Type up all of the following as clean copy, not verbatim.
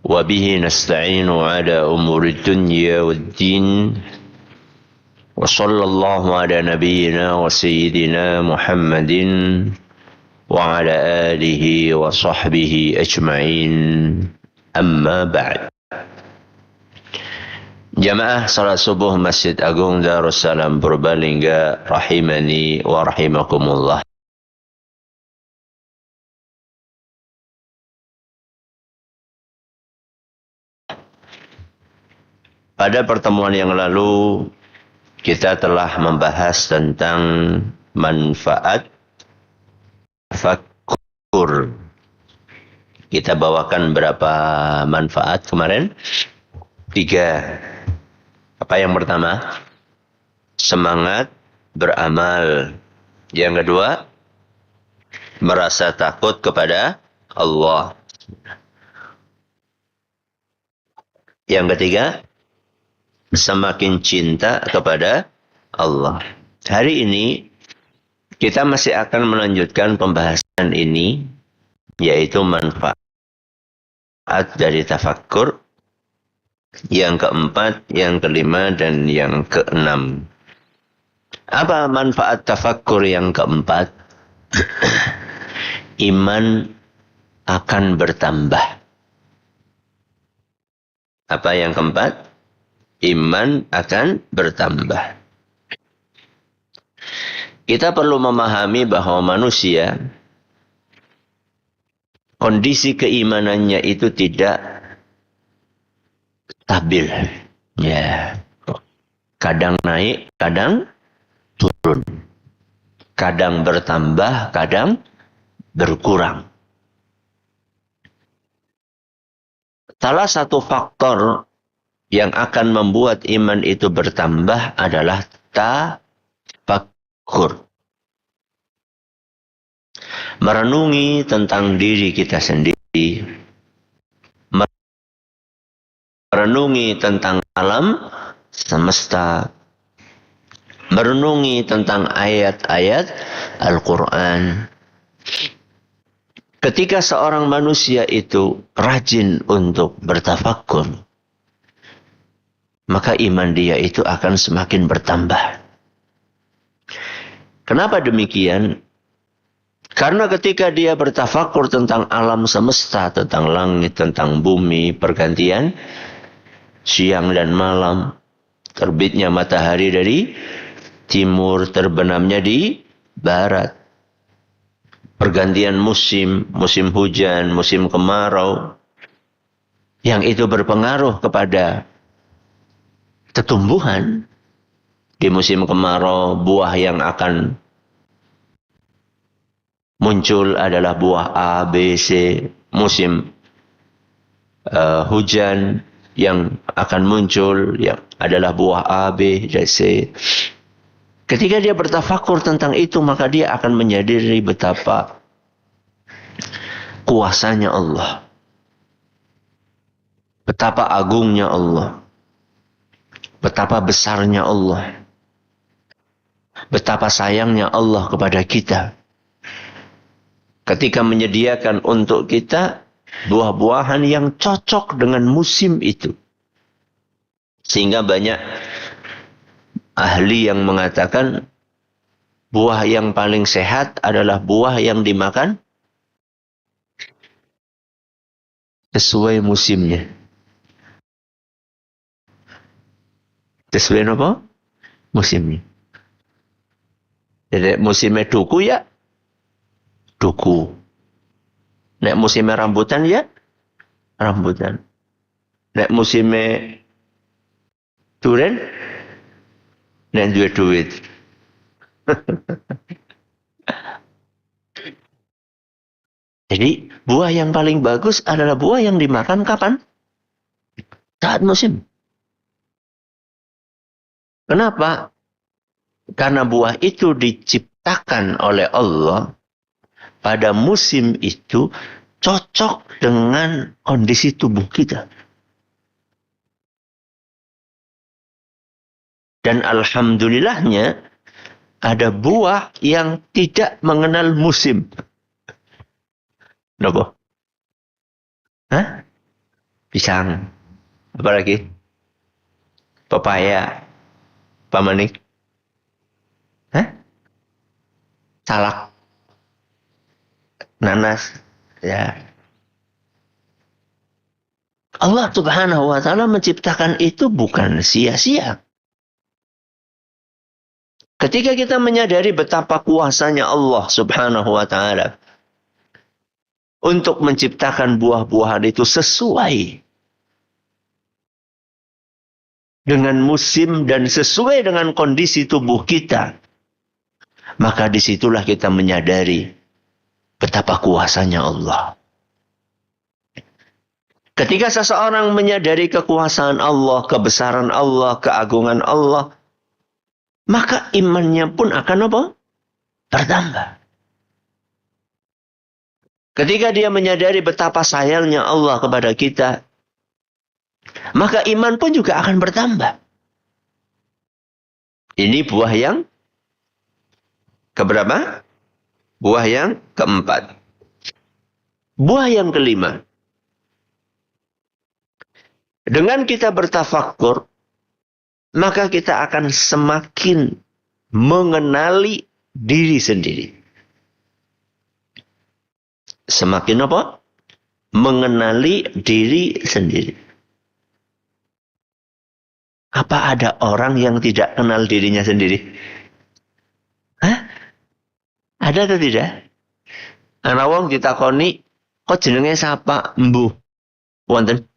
وبه نستعين على أمور الدنيا والدين وصلى الله على نبينا وسيدنا محمد وعلى آله وصحبه أجمعين أما بعد. Jamaah salat subuh Masjid Agung Darussalam Purbalingga rahimani wa rahimakumullah. Pada pertemuan yang lalu kita telah membahas tentang manfaat tafakkur. Kita bawakan berapa manfaat kemarin? 3. Apa yang pertama? Semangat beramal. Yang kedua, merasa takut kepada Allah. Yang ketiga, semakin cinta kepada Allah. Hari ini kita masih akan melanjutkan pembahasan ini, yaitu manfaat dari tafakkur. Yang keempat, yang kelima, dan yang keenam. Apa manfaat tafakkur yang keempat? Iman akan bertambah. Apa yang keempat? Iman akan bertambah. Kita perlu memahami bahwa manusia, kondisi keimanannya itu tidak stabil. Ya. Kadang naik, kadang turun. Kadang bertambah, kadang berkurang. Salah satu faktor yang akan membuat iman itu bertambah adalah tafakkur. Merenungi tentang diri kita sendiri. Merenungi tentang alam semesta. Merenungi tentang ayat-ayat Al-Quran. Ketika seorang manusia itu rajin untuk bertafakkur, maka iman dia itu akan semakin bertambah. Kenapa demikian? Karena ketika dia bertafakkur tentang alam semesta, tentang langit, tentang bumi, pergantian siang dan malam, terbitnya matahari dari timur, terbenamnya di barat, pergantian musim, musim hujan, musim kemarau, yang itu berpengaruh kepada tumbuhan. Di musim kemarau, buah yang akan muncul adalah buah A, B, C. Musim hujan yang akan muncul yang adalah buah A, B, dan C. Ketika dia bertafakur tentang itu, maka dia akan menyadari betapa kuasanya Allah. Betapa agungnya Allah. Betapa besarnya Allah. Betapa sayangnya Allah kepada kita. Ketika menyediakan untuk kita buah-buahan yang cocok dengan musim itu. Sehingga banyak ahli yang mengatakan buah yang paling sehat adalah buah yang dimakan sesuai musimnya. Sesuai apa? Musimnya. Jadi musimnya duku ya duku. Nek musimnya rambutan ya rambutan. Nek musimnya duren, nek duit. Jadi buah yang paling bagus adalah buah yang dimakan kapan? Saat musim. Kenapa? Karena buah itu diciptakan oleh Allah pada musim itu cocok dengan kondisi tubuh kita. Dan alhamdulillahnya ada buah yang tidak mengenal musim. Kenapa? Hah? pisang, apalagi pepaya, pamanik, hah? Salak, nanas, ya. Allah Subhanahu wa taala menciptakan itu bukan sia-sia. Ketika kita menyadari betapa kuasanya Allah Subhanahu wa taala untuk menciptakan buah-buahan itu sesuai dengan musim dan sesuai dengan kondisi tubuh kita, maka disitulah kita menyadari betapa kuasanya Allah. Ketika seseorang menyadari kekuasaan Allah, kebesaran Allah, keagungan Allah, maka imannya pun akan apa? Bertambah. Ketika dia menyadari betapa sayangnya Allah kepada kita, maka iman pun juga akan bertambah. Ini buah yang keberapa? Buah yang keempat. Buah yang kelima. Dengan kita bertafakkur, maka kita akan semakin mengenali diri sendiri. Semakin apa? Mengenali diri sendiri. Apa ada orang yang tidak kenal dirinya sendiri? Hah? Ada atau tidak? Ana wong ditakoni, kok jenenge sapa? Mbuh. Wonten.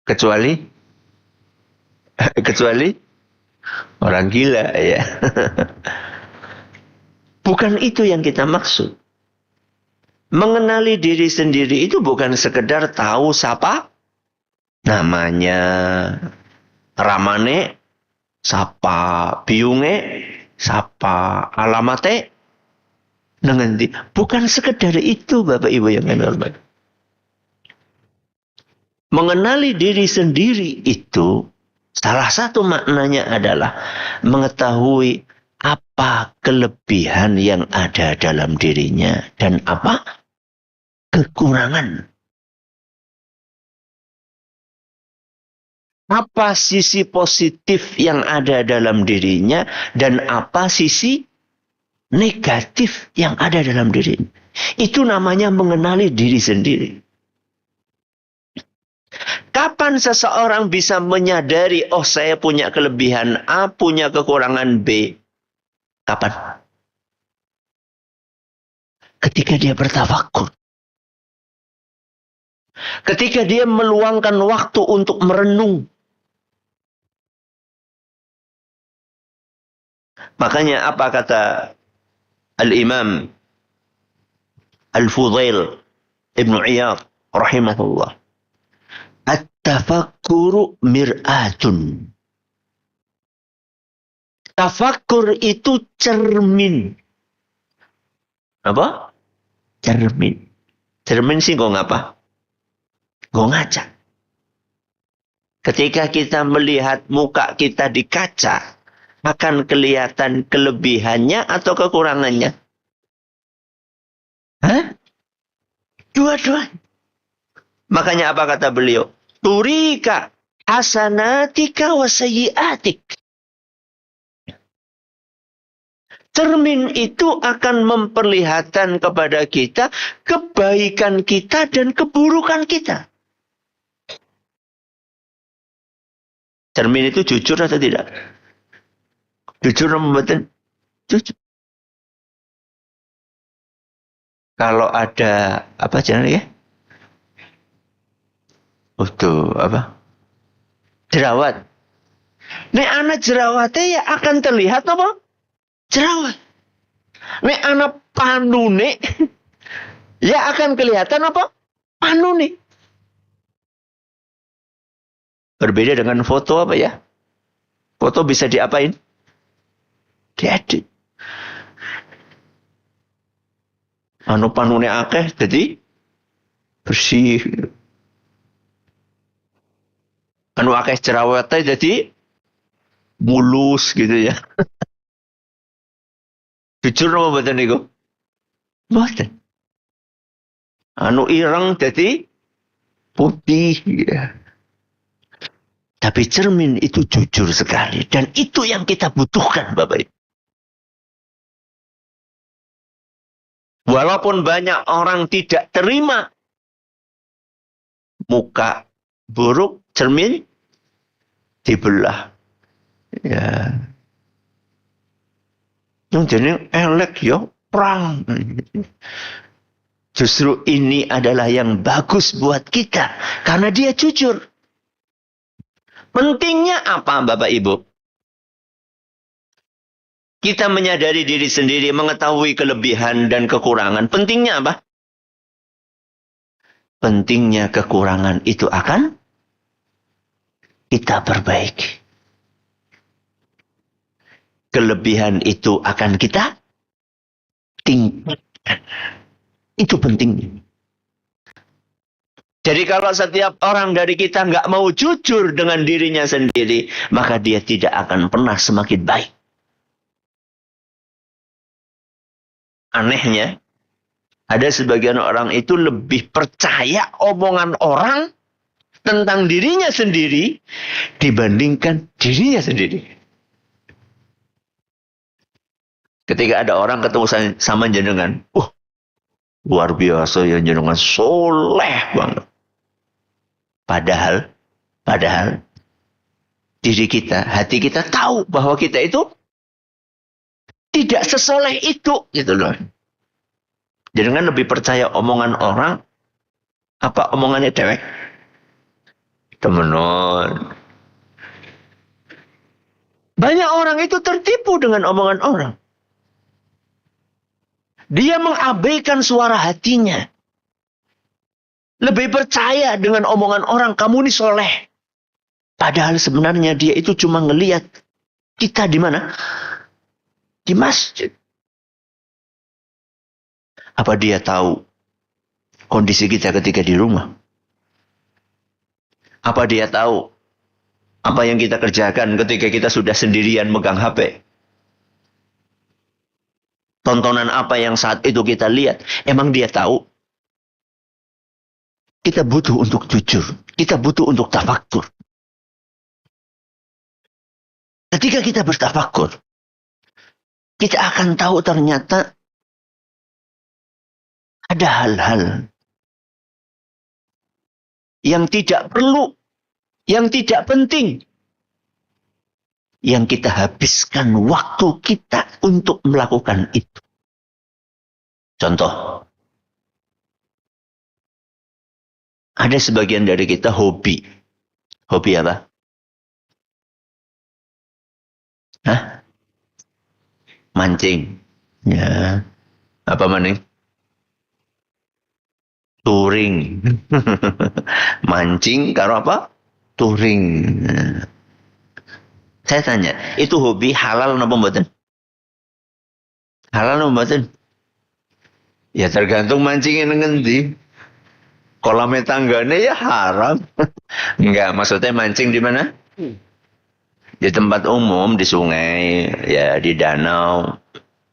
Kecuali orang gila, ya. Bukan itu yang kita maksud. Mengenali diri sendiri itu bukan sekedar tahu siapa namanya, ramane, sapa biunge, sapa alamate, nanti. Bukan sekedar itu, Bapak Ibu yang kami hormati. Mengenali diri sendiri itu salah satu maknanya adalah mengetahui apa kelebihan yang ada dalam dirinya dan apa kekurangan. Apa sisi positif yang ada dalam dirinya dan apa sisi negatif yang ada dalam dirinya. Itu namanya mengenali diri sendiri. Kapan seseorang bisa menyadari, oh saya punya kelebihan A, punya kekurangan B? Kapan? Ketika dia bertafakkur. Ketika dia meluangkan waktu untuk merenung. Makanya apa kata Al-Imam Al-Fudail Ibn Iyad rahimahullah. At-tafakkuru mir'atun. Tafakkur itu cermin. Apa? Cermin. Cermin sih kok ngapa? Kok ngaca. Ketika kita melihat muka kita di kaca, akan kelihatan kelebihannya atau kekurangannya? Hah? Dua-dua. Makanya apa kata beliau? Turika hasanatika wa sayyiatik. Cermin itu akan memperlihatkan kepada kita kebaikan kita dan keburukan kita. Cermin itu jujur atau tidak? Jujur atau betul? Jujur. Kalau ada apa jangan ya? Tuh apa? Jerawat. Nek anak jerawatnya ya akan terlihat apa? Jerawat. Nek anak panune ya akan kelihatan apa? Panune. Berbeda dengan foto apa ya? Foto bisa diapain? Diedit. Anu panune akeh jadi bersih. Anu akeh jerawatnya jadi mulus gitu ya. Jujur apa mboten niku? Mboten. Anu ireng jadi putih. Ya. Tapi cermin itu jujur sekali. Dan itu yang kita butuhkan, Bapak Ibu. Walaupun banyak orang tidak terima muka buruk, cermin dibelah. Ya. Yang jadi elek ya perang. Justru ini adalah yang bagus buat kita. Karena dia jujur. Pentingnya apa Bapak Ibu? Kita menyadari diri sendiri, mengetahui kelebihan dan kekurangan. Pentingnya apa? Pentingnya kekurangan itu akan kita perbaiki. Kelebihan itu akan kita tingkatkan. Itu pentingnya. Jadi kalau setiap orang dari kita nggak mau jujur dengan dirinya sendiri, maka dia tidak akan pernah semakin baik. Anehnya, ada sebagian orang itu lebih percaya omongan orang tentang dirinya sendiri dibandingkan dirinya sendiri. Ketika ada orang ketemu sama jenengan, luar biasa ya jenengan, soleh banget. Padahal diri kita, hati kita tahu bahwa kita itu tidak sesoleh itu, gitu loh. Jenengan lebih percaya omongan orang apa omongannya dewek? Temenon. Banyak orang itu tertipu dengan omongan orang. Dia mengabaikan suara hatinya. Lebih percaya dengan omongan orang, kamu ini soleh. Padahal sebenarnya dia itu cuma ngelihat kita di mana? Di masjid. Apa dia tahu kondisi kita ketika di rumah? Apa dia tahu apa yang kita kerjakan ketika kita sudah sendirian megang HP? Tontonan apa yang saat itu kita lihat? Emang dia tahu? Kita butuh untuk jujur. Kita butuh untuk tafakur. Ketika kita bertafakur, kita akan tahu ternyata ada hal-hal yang tidak perlu, yang tidak penting, yang kita habiskan waktu kita untuk melakukan itu. Contoh, ada sebagian dari kita hobi. Hobi apa? Hah? Mancing. Ya. Apa maning? Touring. Mancing karo apa? Touring. Saya tanya, itu hobi halal napa mboten? Halal napa mboten? Ya tergantung mancingnya ngendi. Kolam tanggane ya haram. Enggak, maksudnya mancing di mana? Di tempat umum, di sungai, ya di danau.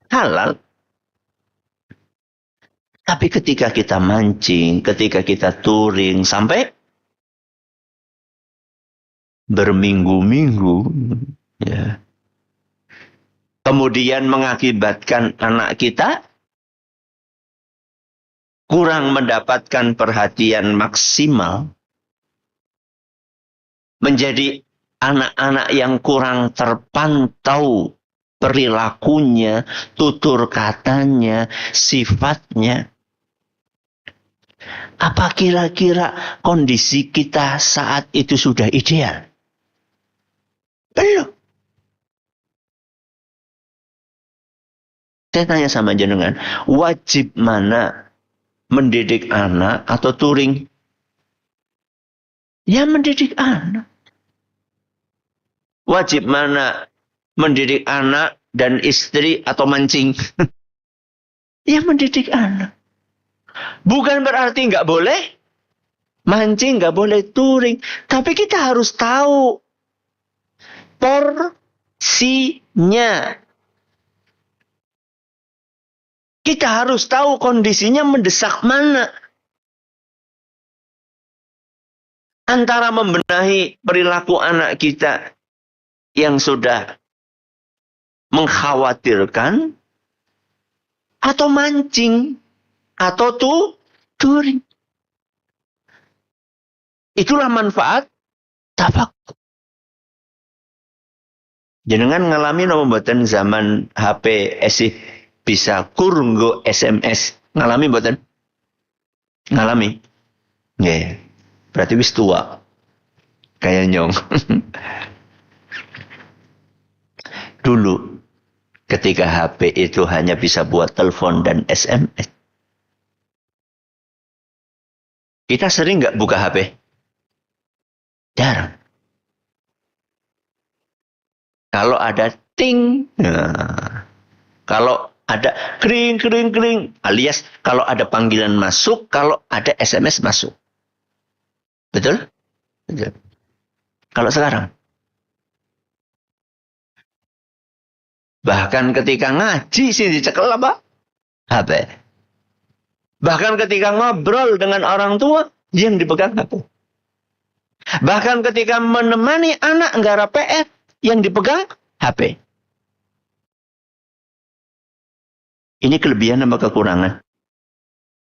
Halal. Tapi ketika kita mancing, ketika kita touring, sampai berminggu-minggu, ya, kemudian mengakibatkan anak kita kurang mendapatkan perhatian maksimal, menjadi anak-anak yang kurang terpantau perilakunya, tutur katanya, sifatnya. Apa kira-kira kondisi kita saat itu sudah ideal? Belum. Saya tanya sama jenengan, wajib mana mendidik anak atau touring? Ya mendidik anak. Wajib mana mendidik anak dan istri atau mancing? Ya mendidik anak. Bukan berarti nggak boleh mancing, nggak boleh touring. Tapi kita harus tahu porsinya. Kita harus tahu kondisinya mendesak mana. Antara membenahi perilaku anak kita yang sudah mengkhawatirkan, atau mancing, atau touring. Itulah manfaat tafakkur. Jenengan ngalami nama mboten zaman HP esih bisa kurunggo SMS. Ngalami mboten? Ngalami. Nggih. Berarti wis tua. Kayak nyong. Dulu ketika HP itu hanya bisa buat telepon dan SMS. Kita sering nggak buka HP? Jarang. Kalau ada ting, nah, kalau ada kering, alias kalau ada panggilan masuk, kalau ada SMS masuk. Betul? Betul. Kalau sekarang, bahkan ketika ngaji sih dicekel apa? HP. Bahkan ketika ngobrol dengan orang tua, yang dipegang HP. Bahkan ketika menemani anak nggarap PR, yang dipegang HP. Ini kelebihan apa kekurangan?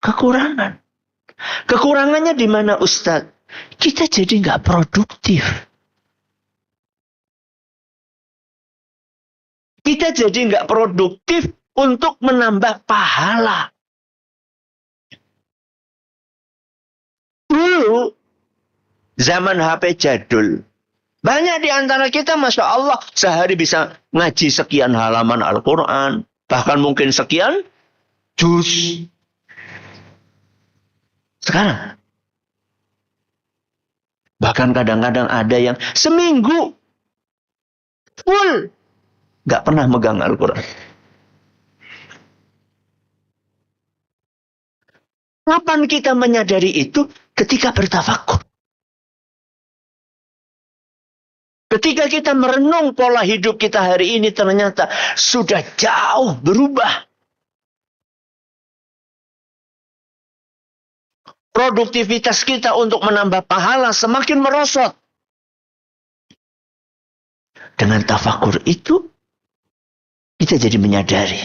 Kekurangan. Kekurangannya di mana, Ustadz? Kita jadi nggak produktif. Kita jadi nggak produktif untuk menambah pahala. Dulu, zaman HP jadul, banyak di antara kita, Masya Allah, sehari bisa ngaji sekian halaman Al-Quran. Bahkan mungkin sekian juz. Sekarang. Bahkan kadang-kadang ada yang seminggu full nggak pernah megang Al-Quran. Kapan kita menyadari itu? Ketika bertafakur. Ketika kita merenung pola hidup kita hari ini ternyata sudah jauh berubah. Produktivitas kita untuk menambah pahala semakin merosot. Dengan tafakur itu, kita jadi menyadari